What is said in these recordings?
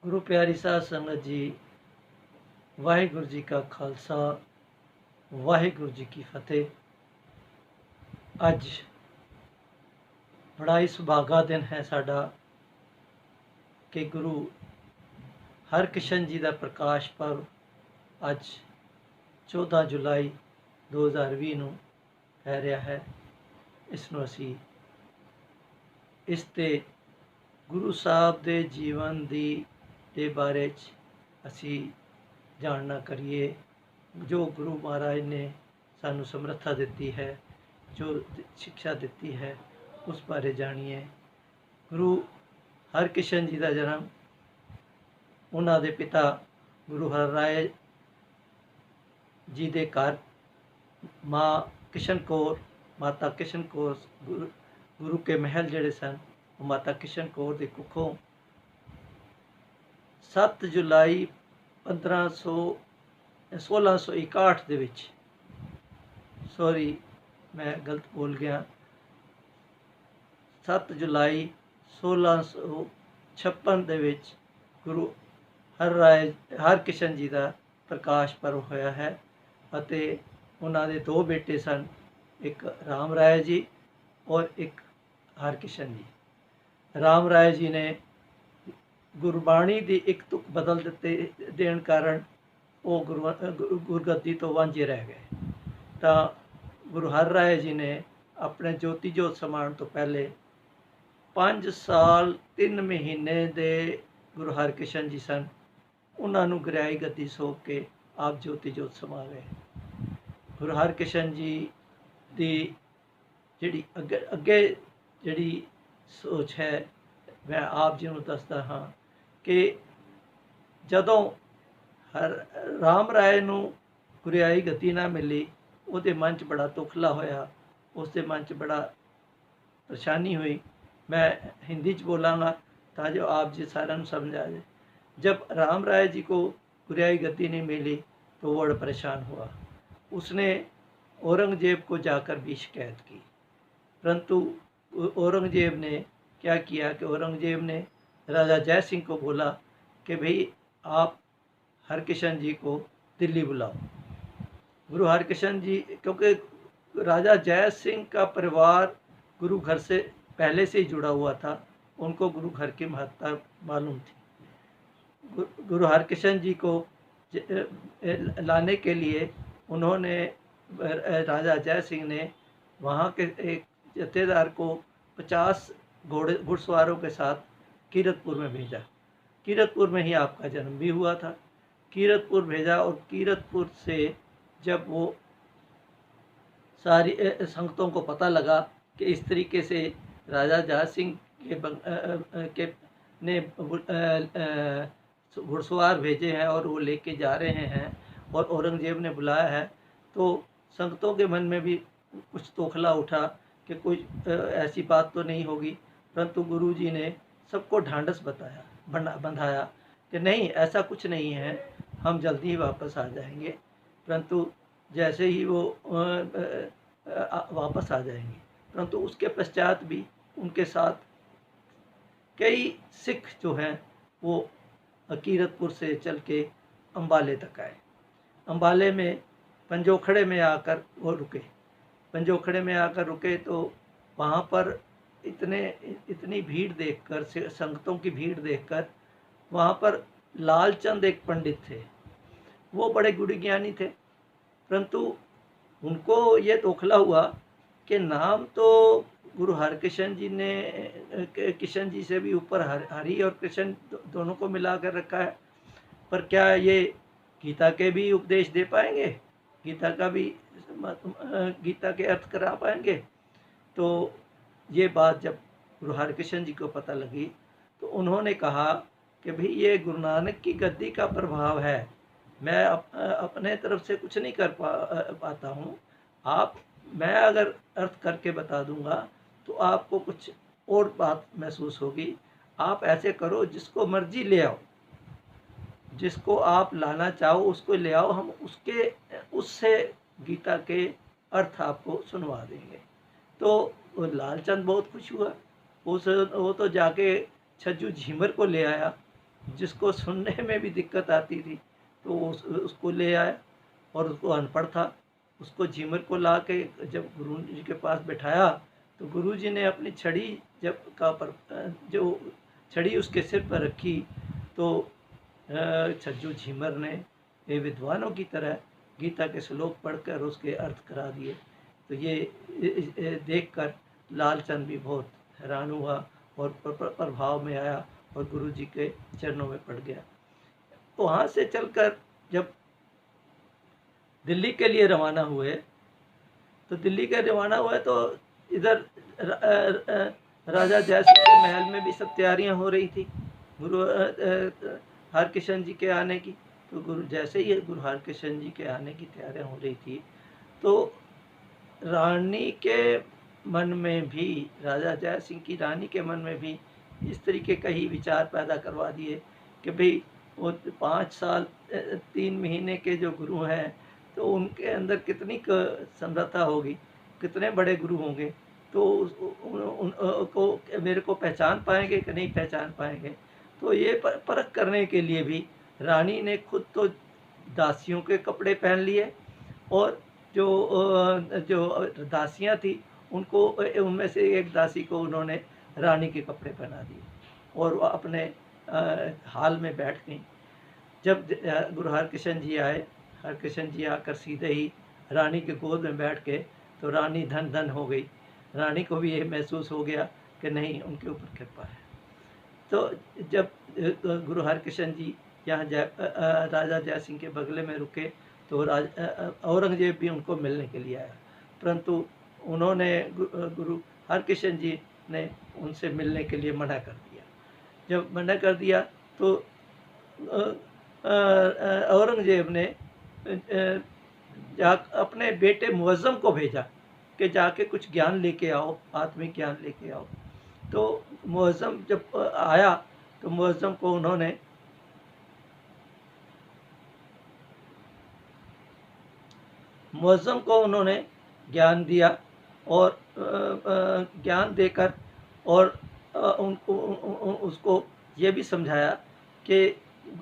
गुरु प्यारी साध संगत जी, वाहिगुरु जी का खालसा, वाहिगुरु जी की फतेह। अज बड़ा ही सुभागा दिन है साडा कि गुरु हरकिशन जी का प्रकाश पर्व अज 14 जुलाई 2020 ਨੂੰ ਪੈ ਰਿਹਾ है। इसनों असी इस ते गुरु साहब के जीवन के बारे असी जानना करिए। जो गुरु महाराज ने सानू समर्था दी है, जो शिक्षा दी है, उस बारे जानिए। गुरु हरकिशन जी का जन्म उन्हों के पिता गुरु हर राय जी के घर माँ किशन कौर, माता किशन कौर गुरु के महल जड़े सन, माता किशन कौर की कुखों 7 जुलाई 1661 ਦੇ ਵਿੱਚ, सॉरी मैं गलत बोल गया, 7 जुलाई 1656 ਦੇ ਵਿੱਚ गुरु हरकिशन जी का प्रकाश पर्व होया है। ਅਤੇ ਉਹਨਾਂ ਦੇ 2 बेटे सन, एक राम राय जी और एक हरकिशन जी। राम राय जी ने गुरबाणी की एक तुक बदल देने कारण वो गुरगद्दी तो वांझे रह गए। तो गुरु हर राय जी ने अपने ज्योति जोत समान तो पहले 5 साल 3 महीने दे गुरु हरकिशन जी सन, उन्होंने गुरियाई गद्दी सौंप के आप ज्योति जोत समा गए। गुरु हरकिशन जी की जी अगे जी सोच है, मैं आप जी को दसदा हाँ कि जदों राम राय नूं गुरियाई गद्दी ना मिली, उसके मन च बड़ा दुखला होया, उसके मन च बड़ा परेशानी हुई। मैं हिंदी च बोलांगा ताकि आप जी सारे समझ आ जाए। जब राम राय जी को गुरियाई गद्दी नहीं मिली तो वो बड़ा परेशान हुआ। उसने औरंगजेब को जाकर भी शिकायत की, परंतु औरंगजेब ने क्या किया कि औरंगजेब ने राजा जय सिंह को बोला कि भाई आप हरकिशन जी को दिल्ली बुलाओ। गुरु हरकिशन जी, क्योंकि राजा जय सिंह का परिवार गुरु घर से पहले से ही जुड़ा हुआ था, उनको गुरु घर की महत्ता मालूम थी। गुरु हरकिशन जी को लाने के लिए उन्होंने, राजा जय सिंह ने वहाँ के एक जत्थेदार को 50 घुड़सवारों के साथ कीरतपुर में भेजा। कीरतपुर में ही आपका जन्म भी हुआ था। कीरतपुर भेजा और कीरतपुर से जब वो सारी संगतों को पता लगा कि इस तरीके से राजा जय सिंह के ने घुड़सवार भेजे हैं और वो लेके जा रहे हैं और औरंगजेब ने बुलाया है, तो संगतों के मन में भी कुछ तोखला उठा कि कोई ऐसी बात तो नहीं होगी। परंतु गुरु जी ने सबको ढांढस बंधाया कि नहीं, ऐसा कुछ नहीं है, हम जल्दी ही वापस आ जाएंगे। परंतु जैसे ही वो वापस आ जाएंगे, परंतु उसके पश्चात भी उनके साथ कई सिख जो हैं वो कीरतपुर से चल के अम्बाले तक आए। अम्बाले में पंजोखड़े में आकर वो रुके। पंजोखड़े में आकर रुके तो वहाँ पर इतनी भीड़ देखकर, संगतों की भीड़ देखकर, वहाँ पर लालचंद एक पंडित थे। वो बड़े गुणी ज्ञानी थे, परंतु उनको ये तोखला हुआ कि नाम तो गुरु हरकिशन जी ने किशन जी से भी ऊपर हरि और कृष्ण दोनों को मिलाकर रखा है, पर क्या ये गीता के भी उपदेश दे पाएंगे, गीता का भी गीता के अर्थ करा पाएंगे? तो ये बात जब गुरु हरकिशन जी को पता लगी तो उन्होंने कहा कि भाई ये गुरु नानक की गद्दी का प्रभाव है, मैं अपने तरफ से कुछ नहीं कर पाता हूँ। मैं अगर अर्थ करके बता दूंगा तो आपको कुछ और बात महसूस होगी। आप ऐसे करो, जिसको मर्जी ले आओ, जिसको आप लाना चाहो उसको ले आओ, हम उससे गीता के अर्थ आपको सुनवा देंगे। तो लालचंद बहुत खुश हुआ। वो तो जाके छज्जू झीमर को ले आया जिसको सुनने में भी दिक्कत आती थी, तो उसको ले आया, और उसको अनपढ़ था, उसको झीमर को ला के जब गुरु जी के पास बैठाया, तो गुरु जी ने अपनी छड़ी जब जो छड़ी उसके सिर पर रखी, तो छज्जू झीमर ने ये विद्वानों की तरह गीता के श्लोक पढ़कर उसके अर्थ करा दिए। तो ये देखकर लालचंद भी बहुत हैरान हुआ और प्रभाव में आया और गुरु जी के चरणों में पड़ गया। वहाँ से चलकर जब दिल्ली के लिए रवाना हुए, तो दिल्ली के रवाना हुए तो इधर राजा जयसिंह के महल में भी सब तैयारियां हो रही थी गुरु हरकिशन जी के आने की। तो जैसे ही गुरु हरकिशन जी के आने की तैयारियां हो रही थी, तो रानी के मन में भी, राजा जय सिंह की रानी के मन में भी इस तरीके का ही विचार पैदा करवा दिए कि भाई वो 5 साल 3 महीने के जो गुरु हैं, तो उनके अंदर कितनी समर्था होगी, कितने बड़े गुरु होंगे, तो उनको मेरे को पहचान पाएंगे कि नहीं पहचान पाएंगे। तो ये परख करने के लिए भी रानी ने खुद तो दासियों के कपड़े पहन लिए, और जो दासियां थी उनको, उनमें से एक दासी को उन्होंने रानी के कपड़े पहना दिए, और वो अपने हाल में बैठ गई। जब गुरु हरकिशन जी आए, हरकिशन जी आकर सीधे ही रानी के गोद में बैठ के, तो रानी धन धन हो गई। रानी को भी ये महसूस हो गया कि नहीं, उनके ऊपर कृपा है। तो जब गुरु हरकिशन जी यहाँ राजा जय सिंह के बगले में रुके, तो औरंगजेब भी उनको मिलने के लिए आया, परंतु उन्होंने गुरु हरकिशन जी ने उनसे मिलने के लिए मना कर दिया। जब मना कर दिया, तो औरंगजेब ने अपने बेटे मुअज्जम को भेजा कि जाके कुछ ज्ञान लेके आओ, आत्मिक ज्ञान लेके आओ। तो मुअज्जम जब आया, तो मुअज्जम को उन्होंने ज्ञान दिया, और ज्ञान देकर और उनको उसको ये भी समझाया कि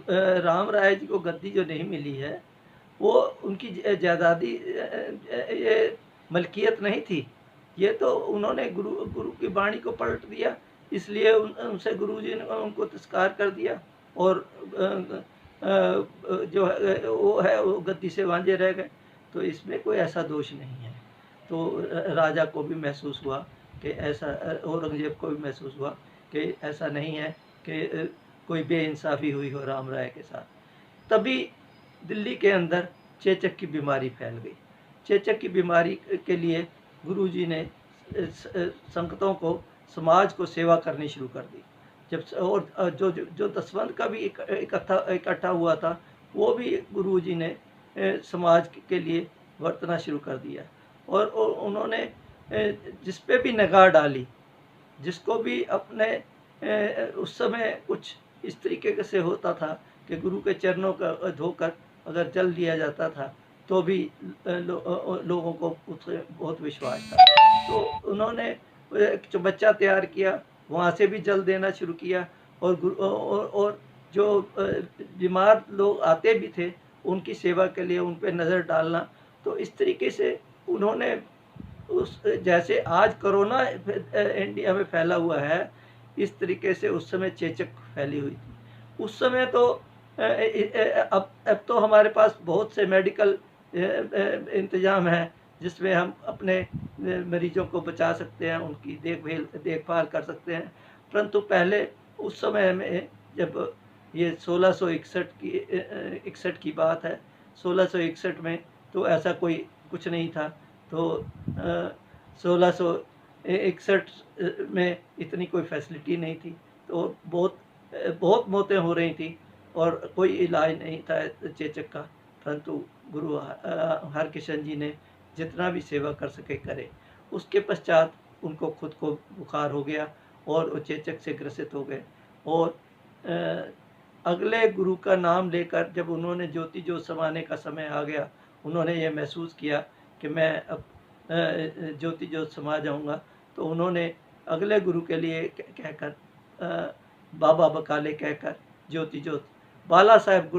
राम राय जी को गद्दी जो नहीं मिली है, वो उनकी जायदादी ये मलकियत नहीं थी, ये तो उन्होंने गुरु की वाणी को पलट दिया, इसलिए उनसे गुरु जी ने उनको तिरस्कार कर दिया, और जो वो है वो गद्दी से वांझे रह गए। तो इसमें कोई ऐसा दोष नहीं है। तो राजा को भी महसूस हुआ कि ऐसा, औरंगजेब को भी महसूस हुआ कि ऐसा नहीं है कि कोई बेइंसाफ़ी हुई हो राम राय के साथ। तभी दिल्ली के अंदर चेचक की बीमारी फैल गई। चेचक की बीमारी के लिए गुरुजी ने संगतों को, समाज को सेवा करनी शुरू कर दी। जब और जो दसवंत का भी इकट्ठा हुआ था, वो भी गुरुजी ने समाज के लिए वर्तना शुरू कर दिया, और उन्होंने जिस पे भी निगाह डाली, जिसको भी अपने उस समय कुछ इस तरीके से होता था कि गुरु के चरणों का धोकर अगर जल दिया जाता था, तो भी लोगों को उससे बहुत विश्वास था। तो उन्होंने एक चबच्चा तैयार किया, वहाँ से भी जल देना शुरू किया, और जो बीमार लोग आते भी थे, उनकी सेवा के लिए उन पर नज़र डालना। तो इस तरीके से उन्होंने उस, जैसे आज कोरोना इंडिया में फैला हुआ है, इस तरीके से उस समय चेचक फैली हुई थी। उस समय तो अब तो हमारे पास बहुत से मेडिकल इंतज़ाम है, जिसमें हम अपने मरीजों को बचा सकते हैं, उनकी देखभाल कर सकते हैं। परंतु पहले उस समय में, जब ये 1661 की बात है, 1661 में तो ऐसा कोई कुछ नहीं था। तो 1661 में इतनी कोई फैसिलिटी नहीं थी, तो बहुत मौतें हो रही थी, और कोई इलाज नहीं था चेचक का। परंतु गुरु हरकिशन जी ने जितना भी सेवा कर सके करे। उसके पश्चात उनको खुद को बुखार हो गया, और वो चेचक से ग्रसित हो गए, और अगले गुरु का नाम लेकर जब उन्होंने ज्योति ज्योत समाने का समय आ गया, उन्होंने ये महसूस किया कि मैं अब ज्योति ज्योत समा जाऊंगा। तो उन्होंने अगले गुरु के लिए कहकर, बाबा बकाले कहकर ज्योति ज्योत। बाला साहेब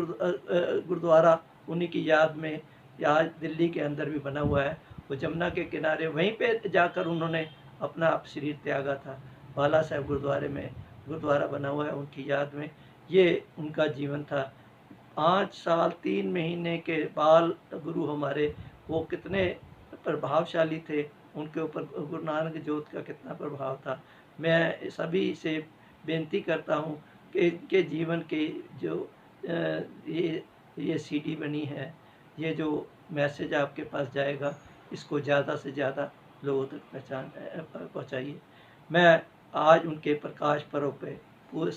गुरुद्वारा उन्हीं की याद में यहाँ दिल्ली के अंदर भी बना हुआ है। वो जमुना के किनारे वहीं पे जाकर उन्होंने अपना आप शरीर त्यागा था। बाला साहेब गुरुद्वारे में गुरुद्वारा बना हुआ है उनकी याद में। ये उनका जीवन था। 5 साल 3 महीने के बाल गुरु हमारे, वो कितने प्रभावशाली थे, उनके ऊपर गुरु नानक ज्योत का कितना प्रभाव था। मैं सभी से बेनती करता हूँ कि इनके जीवन के जो ये सीडी बनी है, ये जो मैसेज आपके पास जाएगा, इसको ज़्यादा से ज़्यादा लोगों तक पहुँचाइए। मैं आज उनके प्रकाश पर्व पे पूरे